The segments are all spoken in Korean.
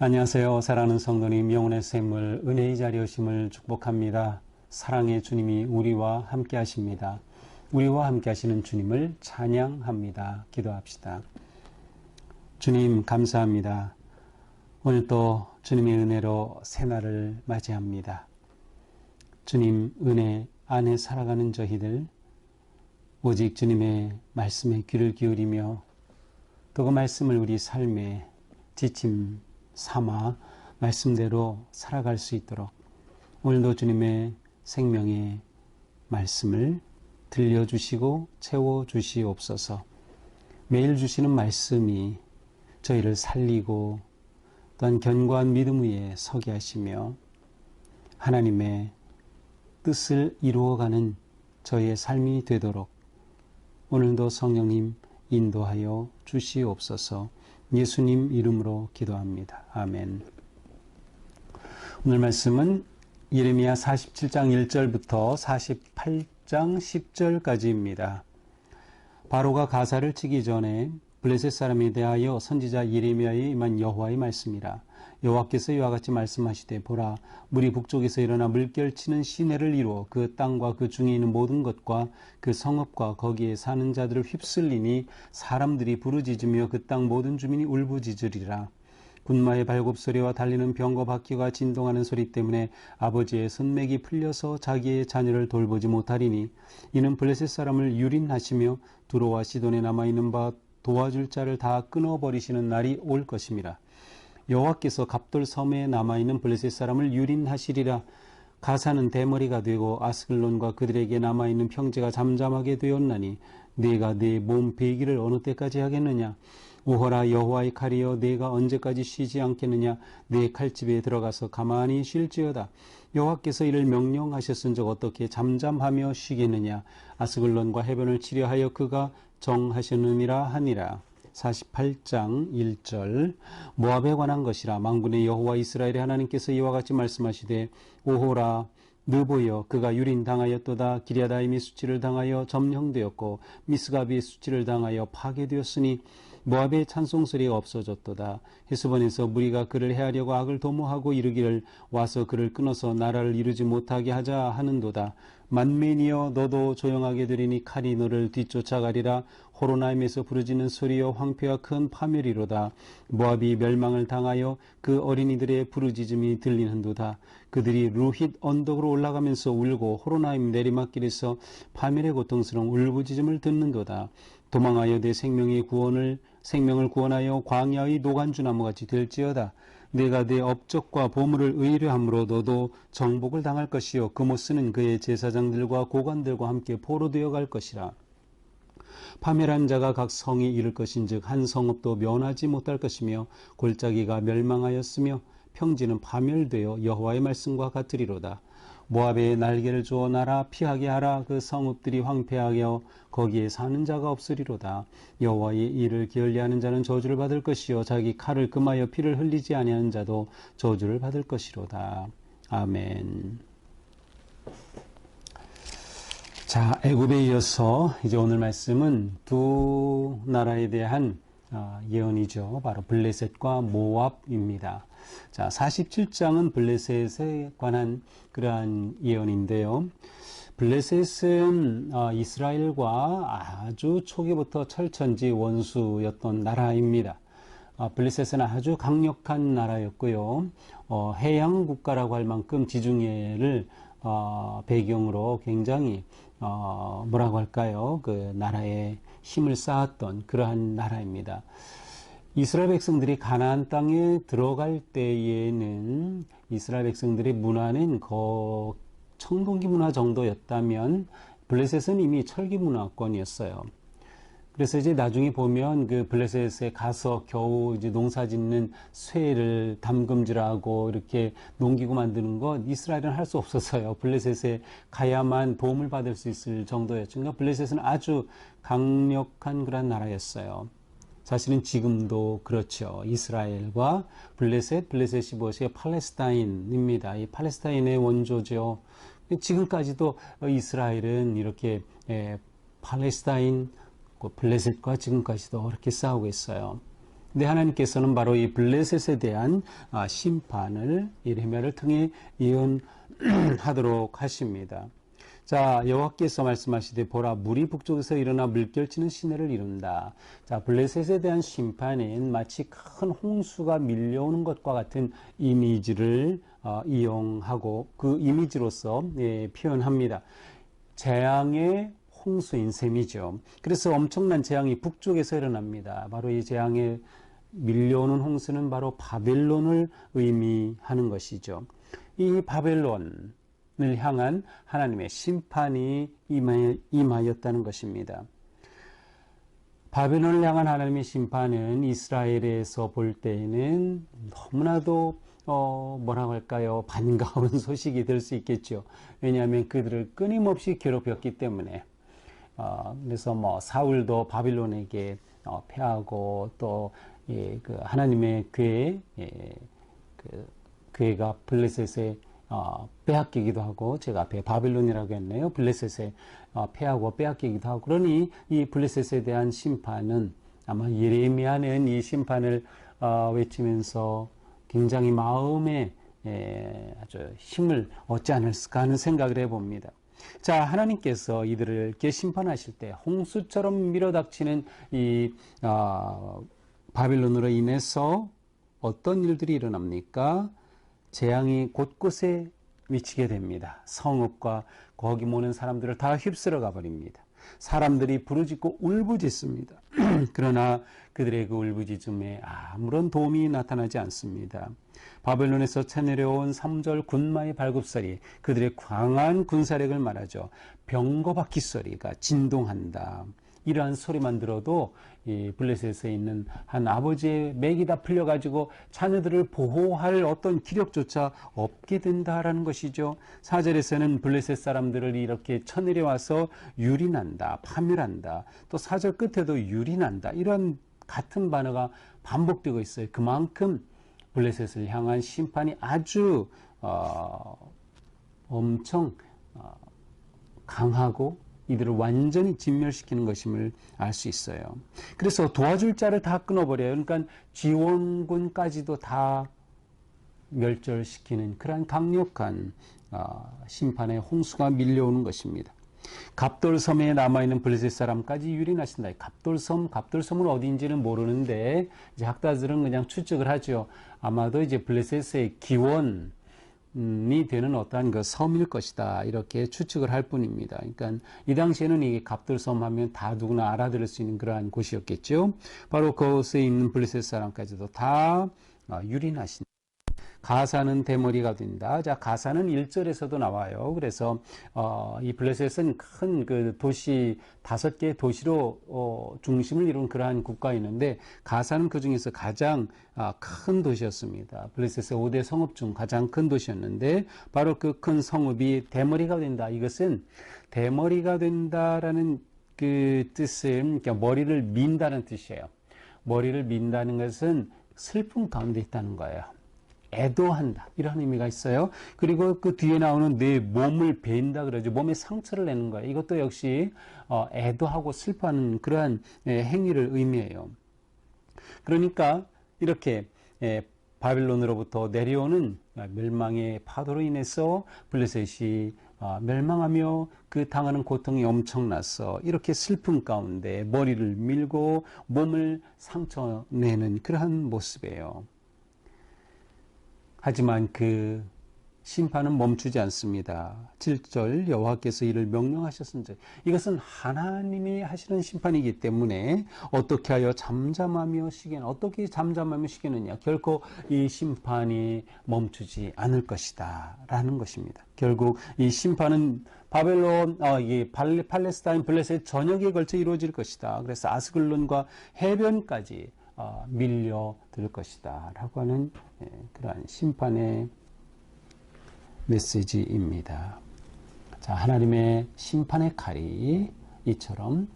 안녕하세요. 사랑하는 성도님, 영혼의 샘물, 은혜의 자리 오심을 축복합니다. 사랑의 주님이 우리와 함께 하십니다. 우리와 함께 하시는 주님을 찬양합니다. 기도합시다. 주님 감사합니다. 오늘 또 주님의 은혜로 새날을 맞이합니다. 주님 은혜 안에 살아가는 저희들 오직 주님의 말씀에 귀를 기울이며 또 그 말씀을 우리 삶에 지침 삼아 말씀대로 살아갈 수 있도록 오늘도 주님의 생명의 말씀을 들려주시고 채워주시옵소서. 매일 주시는 말씀이 저희를 살리고 또한 견고한 믿음 위에 서게 하시며 하나님의 뜻을 이루어가는 저희의 삶이 되도록 오늘도 성령님 인도하여 주시옵소서. 예수님 이름으로 기도합니다. 아멘. 오늘 말씀은 예레미야 47장 1절부터 48장 10절까지입니다. 바로가 가사를 치기 전에 블레셋 사람에 대하여 선지자 예레미야에 임한 여호와의 말씀이라. 여호와께서 이와 같이 말씀하시되 보라, 물이 북쪽에서 일어나 물결치는 시내를 이루어 그 땅과 그 중에 있는 모든 것과 그 성읍과 거기에 사는 자들을 휩쓸리니 사람들이 부르짖으며 그 땅 모든 주민이 울부짖으리라. 군마의 발굽소리와 달리는 병거 바퀴가 진동하는 소리 때문에 아버지의 선맥이 풀려서 자기의 자녀를 돌보지 못하리니 이는 블레셋 사람을 유린하시며 두로와 시돈에 남아있는 바 도와줄 자를 다 끊어버리시는 날이 올 것임이라. 여호와께서 갑돌 섬에 남아있는 블레셋 사람을 유린하시리라. 가사는 대머리가 되고 아스글론과 그들에게 남아있는 평지가 잠잠하게 되었나니 네가 네 몸 배기를 어느 때까지 하겠느냐. 오호라 여호와의 칼이여 네가 언제까지 쉬지 않겠느냐. 네 칼집에 들어가서 가만히 쉴지어다. 여호와께서 이를 명령하셨은즉 어떻게 잠잠하며 쉬겠느냐. 아스글론과 해변을 치려하여 그가 정하셨느니라 하니라. 48장 1절 모압에 관한 것이라. 만군의 여호와 이스라엘의 하나님께서 이와 같이 말씀하시되 오호라 느보여 그가 유린당하였도다. 기랴다임이 수치를 당하여 점령되었고 미스가비의 수치를 당하여 파괴되었으니 모압의 찬송소리가 없어졌도다. 헤스본에서 무리가 그를 해하려고 악을 도모하고 이르기를 와서 그를 끊어서 나라를 이루지 못하게 하자 하는도다. 만민이여 너도 조용하게 되리니 칼이 너를 뒤쫓아가리라. 호로나임에서 부르짖는 소리여 황폐와 큰 파멸이로다. 모압이 멸망을 당하여 그 어린이들의 부르짖음이 들리는도다. 그들이 루힛 언덕으로 올라가면서 울고 호로나임 내리막길에서 파멸의 고통스러운 울부짖음을 듣는도다. 도망하여 내 생명을 구원하여 광야의 노간주나무같이 될지어다. 내가 내 업적과 보물을 의뢰함으로 너도 정복을 당할 것이요 그 못 쓰는 그의 제사장들과 고관들과 함께 포로되어 갈 것이라. 파멸한 자가 각 성에 이를 것인즉 한 성읍도 면하지 못할 것이며 골짜기가 멸망하였으며 평지는 파멸되어 여호와의 말씀과 같으리로다. 모압에 날개를 주어 날아 피하게 하라. 그 성읍들이 황폐하여 거기에 사는 자가 없으리로다. 여호와의 일을 게을리하는 자는 저주를 받을 것이요 자기 칼을 금하여 피를 흘리지 아니하는 자도 저주를 받을 것이로다. 아멘. 자, 애굽에 이어서 이제 오늘 말씀은 두 나라에 대한 예언이죠. 바로 블레셋과 모압입니다. 자, 47장은 블레셋에 관한 그러한 예언인데요. 블레셋은 이스라엘과 아주 초기부터 철천지 원수였던 나라입니다. 블레셋은 아주 강력한 나라였고요. 해양 국가라고 할 만큼 지중해를 배경으로 굉장히 뭐라고 할까요? 그 나라에 힘을 쌓았던 그러한 나라입니다. 이스라엘 백성들이 가나안 땅에 들어갈 때에는 이스라엘 백성들의 문화는 청동기 문화 정도였다면 블레셋은 이미 철기 문화권이었어요. 그래서 이제 나중에 보면 그 블레셋에 가서 겨우 이제 농사 짓는 쇠를 담금질하고 이렇게 농기구 만드는 것 이스라엘은 할 수 없었어요. 블레셋에 가야만 도움을 받을 수 있을 정도였죠. 그러니까 블레셋은 아주 강력한 그런 나라였어요. 사실은 지금도 그렇죠. 이스라엘과 블레셋이 무엇이에요? 팔레스타인입니다. 이 팔레스타인의 원조죠. 지금까지도 이스라엘은 이렇게 팔레스타인, 블레셋과 지금까지도 이렇게 싸우고 있어요. 근데 하나님께서는 바로 이 블레셋에 대한 심판을 예레미야를 통해 예언하도록 하십니다. 자, 여호와께서 말씀하시되 보라 물이 북쪽에서 일어나 물결치는 시내를 이룬다. 자, 블레셋에 대한 심판은 마치 큰 홍수가 밀려오는 것과 같은 이미지를 이용하고 그 이미지로서 표현합니다. 재앙의 홍수인 셈이죠. 그래서 엄청난 재앙이 북쪽에서 일어납니다. 바로 이 재앙에 밀려오는 홍수는 바로 바벨론을 의미하는 것이죠. 이 바벨론을 향한 하나님의 심판이 임하였다는 것입니다. 바벨론을 향한 하나님의 심판은 이스라엘에서 볼 때에는 너무나도 뭐라고 할까요? 반가운 소식이 될 수 있겠죠. 왜냐하면 그들을 끊임없이 괴롭혔기 때문에. 그래서 뭐 사울도 바빌론에게 패하고 또 그 하나님의 궤, 그 궤가 블레셋에 빼앗기기도 하고, 제가 앞에 바빌론이라고 했네요. 블레셋에 패하고 빼앗기기도 하고, 그러니 이 블레셋에 대한 심판은 아마 예레미야는 이 심판을 외치면서 굉장히 마음에 아주 힘을 얻지 않을까 하는 생각을 해봅니다. 자, 하나님께서 이들을 이렇게 심판하실 때 홍수처럼 밀어닥치는 이 바빌론으로 인해서 어떤 일들이 일어납니까? 재앙이 곳곳에 미치게 됩니다. 성읍과 거기 모는 사람들을 다 휩쓸어 가버립니다. 사람들이 부르짖고 울부짖습니다. 그러나 그들의 그 울부짖음에 아무런 도움이 나타나지 않습니다. 바벨론에서 쳐내려온 3절 군마의 발굽소리, 그들의 강한 군사력을 말하죠. 병거바퀴 소리가 진동한다. 이러한 소리만 들어도 이 블레셋에 있는 한 아버지의 맥이 다 풀려가지고 자녀들을 보호할 어떤 기력조차 없게 된다라는 것이죠. 4절에서는 블레셋 사람들을 이렇게 쳐내려와서 유린한다, 파멸한다. 또 4절 끝에도 유린한다. 이런 같은 단어가 반복되고 있어요. 그만큼 블레셋을 향한 심판이 아주 엄청 강하고 이들을 완전히 진멸시키는 것임을 알 수 있어요. 그래서 도와줄 자를 다 끊어버려요. 그러니까 지원군까지도 다 멸절시키는 그러한 강력한 심판의 홍수가 밀려오는 것입니다. 갑돌섬에 남아있는 블레셋 사람까지 유린하신다. 갑돌섬은 어디인지는 모르는데 이제 학자들은 그냥 추측을 하죠. 아마도 이제 블레셋의 기원이 되는 어떠한 그 섬일 것이다. 이렇게 추측을 할 뿐입니다. 그러니까 이 당시에는 이 갑돌섬 하면 다 누구나 알아들을 수 있는 그러한 곳이었겠죠. 바로 그곳에 있는 블레셋 사람까지도 다 유린하신다. 가사는 대머리가 된다. 자, 가사는 1절에서도 나와요. 그래서 이 블레셋은 큰 그 도시 5개 도시로 중심을 이룬 그러한 국가였는데 가사는 그 중에서 가장 큰 도시였습니다. 블레셋의 5대 성읍 중 가장 큰 도시였는데 바로 그 큰 성읍이 대머리가 된다. 이것은 대머리가 된다라는 그 뜻은 그러니까 머리를 민다는 뜻이에요. 머리를 민다는 것은 슬픔 가운데 있다는 거예요. 애도한다 이런 의미가 있어요. 그리고 그 뒤에 나오는 내 몸을 벤다 그러죠. 몸에 상처를 내는 거예요. 이것도 역시 애도하고 슬퍼하는 그러한 행위를 의미해요. 그러니까 이렇게 바빌론으로부터 내려오는 멸망의 파도로 인해서 블레셋이 멸망하며 그 당하는 고통이 엄청나서 이렇게 슬픔 가운데 머리를 밀고 몸을 상처내는 그러한 모습이에요. 하지만 그 심판은 멈추지 않습니다. 7절 여호와께서 이를 명령하셨은즉 이것은 하나님이 하시는 심판이기 때문에 어떻게 하여 잠잠하며 쉬겠느냐. 어떻게 잠잠하며 쉬겠느냐. 결코 이 심판이 멈추지 않을 것이다 라는 것입니다. 결국 이 심판은 바벨론, 팔레스타인 블레셋 전역에 걸쳐 이루어질 것이다. 그래서 아스글론과 해변까지 밀려들 것이다 라고 하는 그러한 심판의 메시지입니다. 자, 하나님의 심판의 칼이 이처럼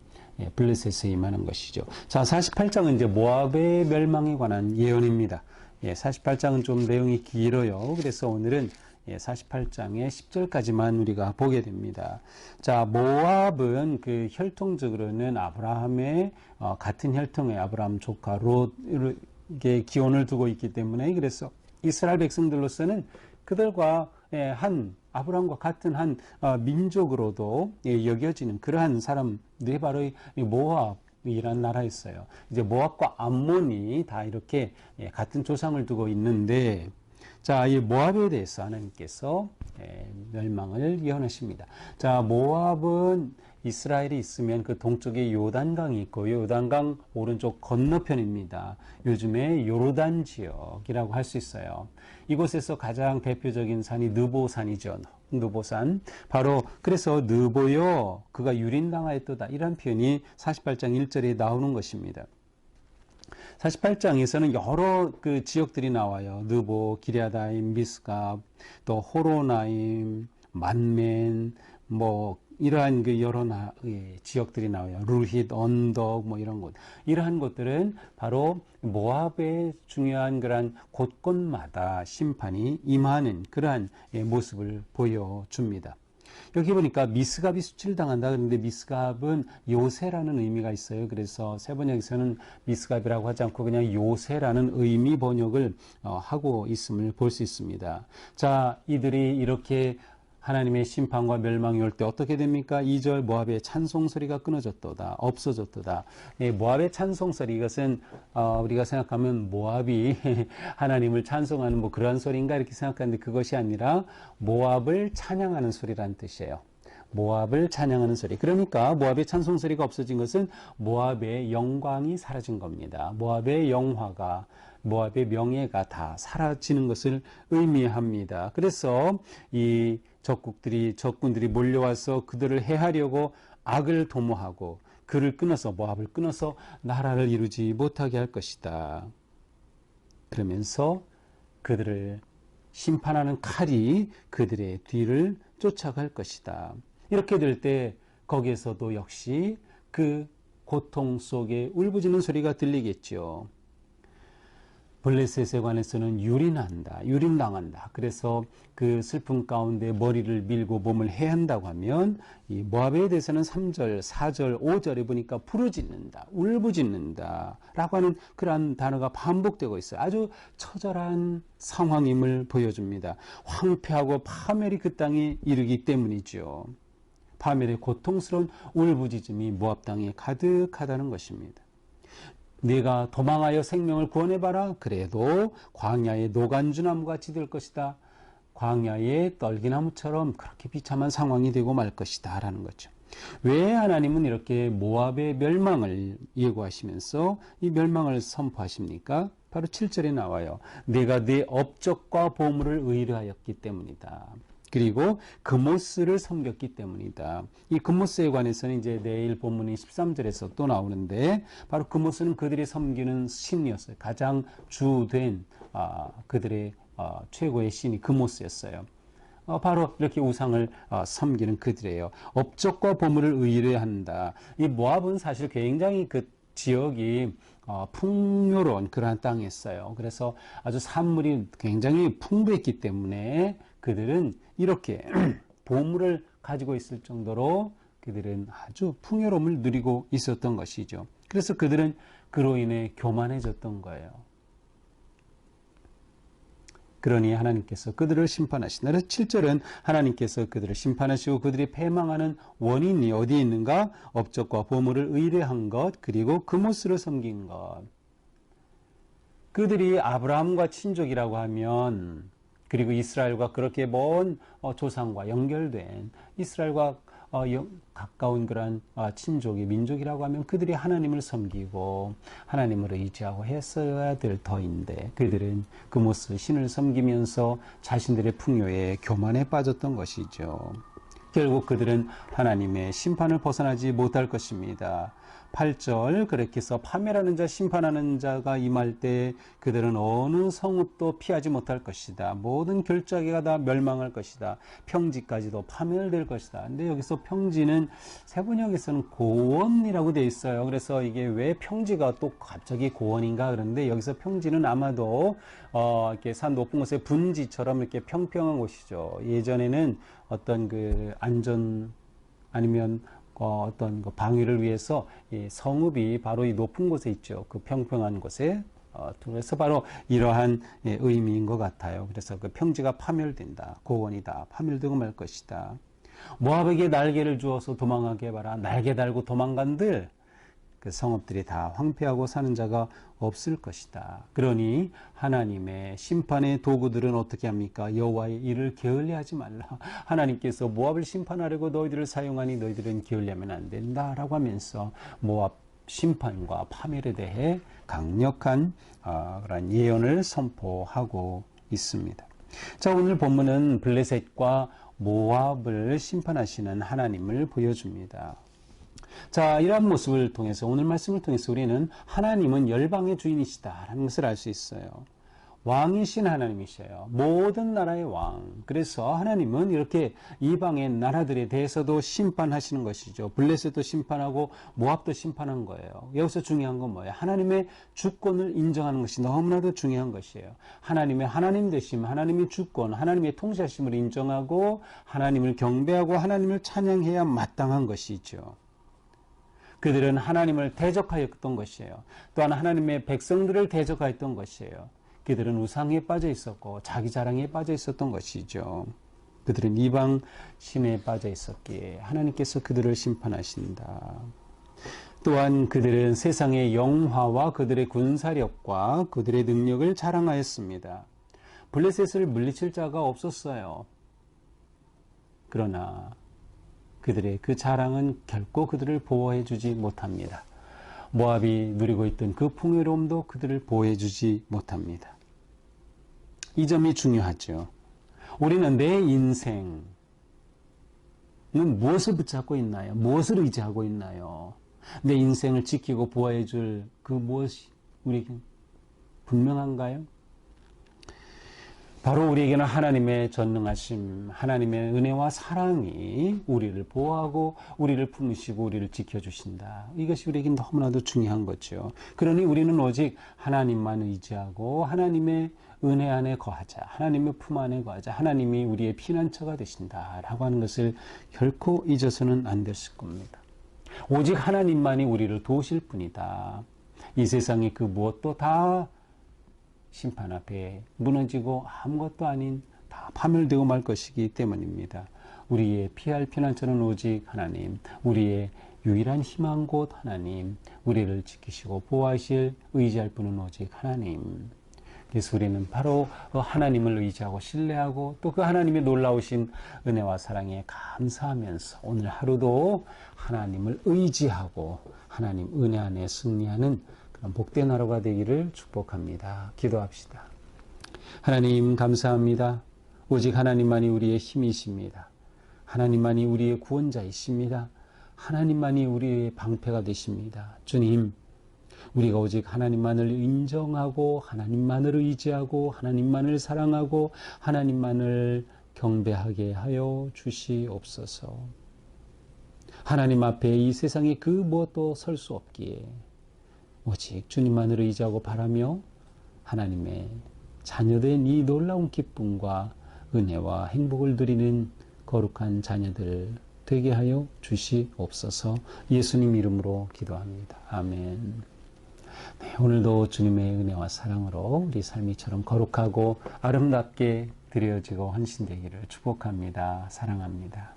블레셋에 임하는 것이죠. 자, 48장은 이제 모압의 멸망에 관한 예언입니다. 48장은 좀 내용이 길어요. 그래서 오늘은 48장의 10절까지만 우리가 보게 됩니다. 자, 모압은 그 혈통적으로는 아브라함의 같은 혈통의 아브라함 조카 롯에게 기원을 두고 있기 때문에, 그래서 이스라엘 백성들로서는 그들과 아브라함과 같은 한 민족으로도 여겨지는 그러한 사람들이 바로 이 모압이라는 나라였어요. 이제 모압과 암몬이 다 이렇게 같은 조상을 두고 있는데, 자, 이 모압에 대해서 하나님께서 멸망을 예언하십니다. 자, 모압은 이스라엘이 있으면 그 동쪽에 요단강이 있고, 요단강 오른쪽 건너편입니다. 요즘에 요르단 지역이라고 할 수 있어요. 이곳에서 가장 대표적인 산이 느보산이죠. 느보산. 바로 그래서 느보여 그가 유린당하였도다, 이런 표현이 48장 1절에 나오는 것입니다. 48장에서는 여러 그 지역들이 나와요. 느보, 기랴다임, 미스갑, 또 호로나임, 만멘, 이러한 그 여러 지역들이 나와요. 루힛, 언덕, 이런 곳. 이러한 곳들은 바로 모압의 중요한 그런 곳곳마다 심판이 임하는 그러한 모습을 보여줍니다. 여기 보니까 미스갑이 수치당한다. 그런데 미스갑은 요새라는 의미가 있어요. 그래서 세번역에서는 미스갑이라고 하지 않고 그냥 요새라는 의미 번역을 하고 있음을 볼 수 있습니다. 자, 이들이 이렇게 하나님의 심판과 멸망이 올 때 어떻게 됩니까? 2절 모압의 찬송소리가 끊어졌도다, 없어졌도다. 모압의 찬송소리, 이것은 우리가 생각하면 모압이 하나님을 찬송하는 그런 소리인가 이렇게 생각하는데, 그것이 아니라 모압을 찬양하는 소리라는 뜻이에요. 모압을 찬양하는 소리. 그러니까 모압의 찬송소리가 없어진 것은 모압의 영광이 사라진 겁니다. 모압의 영화가, 모압의 명예가 다 사라지는 것을 의미합니다. 그래서 이 적군들이 몰려와서 그들을 해하려고 악을 도모하고 그를 끊어서, 모압을 끊어서 나라를 이루지 못하게 할 것이다. 그러면서 그들을 심판하는 칼이 그들의 뒤를 쫓아갈 것이다. 이렇게 될 때 거기에서도 역시 그 고통 속에 울부짖는 소리가 들리겠죠. 블레셋에 관해서는 유린당한다. 그래서 그 슬픔 가운데 머리를 밀고 몸을 해한다고 하면, 이 모압에 대해서는 3절, 4절, 5절에 보니까 부르짖는다, 울부짖는다 라고 하는 그러한 단어가 반복되고 있어요. 아주 처절한 상황임을 보여줍니다. 황폐하고 파멸이 그 땅에 이르기 때문이죠. 파멸의 고통스러운 울부짖음이 모압 땅에 가득하다는 것입니다. 네가 도망하여 생명을 구원해봐라. 그래도 광야의 노간주나무같이 될 것이다. 광야의 떨기나무처럼 그렇게 비참한 상황이 되고 말 것이다 라는 거죠. 왜 하나님은 이렇게 모압의 멸망을 예고하시면서 이 멸망을 선포하십니까? 바로 7절에 나와요. 내가 네 업적과 보물을 의뢰하였기 때문이다. 그리고 그모스를 섬겼기 때문이다. 이 그모스에 관해서는 이제 내일 본문인 13절에서 또 나오는데, 바로 그모스는 그들이 섬기는 신이었어요. 가장 주된 그들의 최고의 신이 그모스였어요. 바로 이렇게 우상을 섬기는 그들이에요. 업적과 보물을 의뢰한다. 이 모압은 사실 굉장히 그 지역이 풍요로운 그러한 땅이었어요. 그래서 아주 산물이 굉장히 풍부했기 때문에 그들은 이렇게 보물을 가지고 있을 정도로 그들은 아주 풍요로움을 누리고 있었던 것이죠. 그래서 그들은 그로 인해 교만해졌던 거예요. 그러니 하나님께서 그들을 심판하시나. 7절은 하나님께서 그들을 심판하시고 그들이 패망하는 원인이 어디에 있는가? 업적과 보물을 의뢰한 것, 그리고 그모스를 섬긴 것. 그들이 아브라함과 친족이라고 하면, 그리고 이스라엘과 그렇게 먼 조상과 연결된 이스라엘과 가까운 그런 친족이, 민족이라고 하면 그들이 하나님을 섬기고 하나님을 의지하고 했어야 될 터인데, 그들은 그모스 신을 섬기면서 자신들의 풍요에 교만에 빠졌던 것이죠. 결국 그들은 하나님의 심판을 벗어나지 못할 것입니다. 8절 그렇게 해서 파멸하는 자 심판하는 자가 임할 때 그들은 어느 성읍도 피하지 못할 것이다. 모든 결자기가 다 멸망할 것이다. 평지까지도 파멸될 것이다. 근데 여기서 평지는 세번역에서는 고원이라고 되어 있어요. 그래서 이게 왜 평지가 또 갑자기 고원인가 그런데 여기서 평지는 아마도 이렇게 산 높은 곳의 분지처럼 이렇게 평평한 곳이죠. 예전에는 어떤 그 안전 아니면 어떤 방위를 위해서 이 성읍이 바로 이 높은 곳에 있죠. 그 평평한 곳에. 그래서 바로 이러한 의미인 것 같아요. 그래서 그 평지가 파멸된다. 고원이다. 파멸되고 말 것이다. 모압에게 날개를 주어서 도망하게 해봐라. 날개 달고 도망간들 그 성읍들이 다 황폐하고 사는 자가 없을 것이다. 그러니 하나님의 심판의 도구들은 어떻게 합니까? 여호와의 일을 게을리하지 말라. 하나님께서 모압을 심판하려고 너희들을 사용하니 너희들은 게을리하면 안 된다라고 하면서 모압 심판과 파멸에 대해 강력한 그런 예언을 선포하고 있습니다. 자, 오늘 본문은 블레셋과 모압을 심판하시는 하나님을 보여줍니다. 자, 이러한 모습을 통해서 오늘 말씀을 통해서 우리는 하나님은 열방의 주인이시다라는 것을 알 수 있어요. 왕이신 하나님이셔요. 모든 나라의 왕. 그래서 하나님은 이렇게 이방의 나라들에 대해서도 심판하시는 것이죠. 블레셋도 심판하고 모압도 심판한 거예요. 여기서 중요한 건 뭐예요? 하나님의 주권을 인정하는 것이 너무나도 중요한 것이에요. 하나님의 하나님 되심, 하나님의 주권, 하나님의 통치하심을 인정하고 하나님을 경배하고 하나님을 찬양해야 마땅한 것이죠. 그들은 하나님을 대적하였던 것이에요. 또한 하나님의 백성들을 대적하였던 것이에요. 그들은 우상에 빠져 있었고 자기 자랑에 빠져 있었던 것이죠. 그들은 이방 신에 빠져 있었기에 하나님께서 그들을 심판하신다. 또한 그들은 세상의 영화와 그들의 군사력과 그들의 능력을 자랑하였습니다. 블레셋을 물리칠 자가 없었어요. 그러나 그들의 그 자랑은 결코 그들을 보호해 주지 못합니다. 모압이 누리고 있던 그 풍요로움도 그들을 보호해 주지 못합니다. 이 점이 중요하죠. 우리는 내 인생은 무엇을 붙잡고 있나요? 무엇을 의지하고 있나요? 내 인생을 지키고 보호해 줄 그 무엇이 우리에게 분명한가요? 바로 우리에게는 하나님의 전능하심, 하나님의 은혜와 사랑이 우리를 보호하고 우리를 품으시고 우리를 지켜주신다. 이것이 우리에게 너무나도 중요한 거죠. 그러니 우리는 오직 하나님만 의지하고 하나님의 은혜 안에 거하자. 하나님의 품 안에 거하자. 하나님이 우리의 피난처가 되신다라고 하는 것을 결코 잊어서는 안 될 겁니다. 오직 하나님만이 우리를 도우실 뿐이다. 이 세상의 그 무엇도 다 심판 앞에 무너지고 아무것도 아닌 다 파멸되고 말 것이기 때문입니다. 우리의 피할 피난처는 오직 하나님, 우리의 유일한 희망곳 하나님, 우리를 지키시고 보호하실 의지할 분은 오직 하나님. 그래서 우리는 바로 하나님을 의지하고 신뢰하고 또 그 하나님의 놀라우신 은혜와 사랑에 감사하면서 오늘 하루도 하나님을 의지하고 하나님 은혜 안에 승리하는 그런 복된 하루가 되기를 축복합니다. 기도합시다. 하나님 감사합니다. 오직 하나님만이 우리의 힘이십니다. 하나님만이 우리의 구원자이십니다. 하나님만이 우리의 방패가 되십니다. 주님, 우리가 오직 하나님만을 인정하고 하나님만을 의지하고 하나님만을 사랑하고 하나님만을 경배하게 하여 주시옵소서. 하나님 앞에 이 세상에 그 무엇도 설 수 없기에 오직 주님만을 의지하고 바라며 하나님의 자녀된 이 놀라운 기쁨과 은혜와 행복을 누리는 거룩한 자녀들 되게 하여 주시옵소서. 예수님 이름으로 기도합니다. 아멘. 네, 오늘도 주님의 은혜와 사랑으로 우리 삶이 이처럼 거룩하고 아름답게 드려지고 헌신되기를 축복합니다. 사랑합니다.